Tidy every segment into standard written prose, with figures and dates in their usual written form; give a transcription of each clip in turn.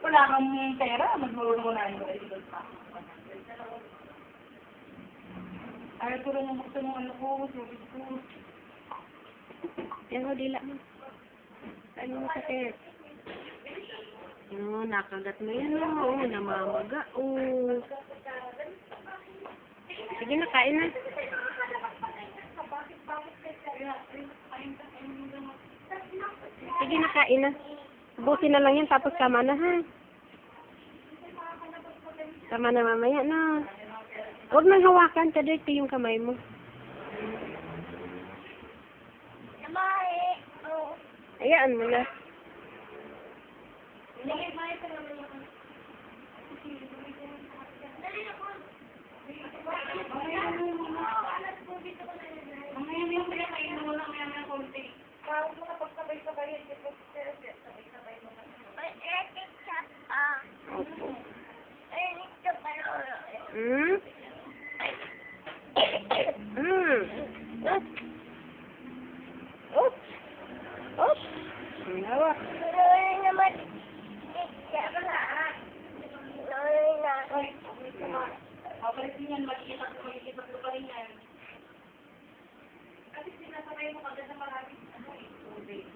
Wala kang pera, magmulong mo na yung ayaw ko rin yung gusto ng ano ko, sabi ko. Yan o, dila mo. Saan mo sakit? No, nakagat mo yan o. Namamaga o. Sige na, kain na. Sige na, kain na. Ubusin na lang yan, tapos tama na ha. Tama na mamaya na. Huwag nang hawakan, kadirty yung kamay mo. Hayaan mo na. Hmm? Hmm. Oops. Oops. Hawak. Pabalik din yan, makikita ko pa rin yan. Kasi sinasakay mo kagad na maraming tubig.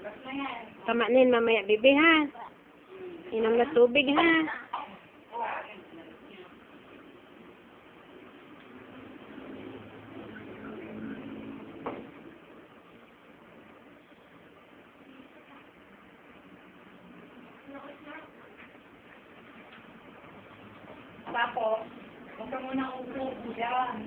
Ulas na yan. Tama na yun mamaya, bebe ha. Inom na tubig ha. Tapos, huwag ka muna upo dyan.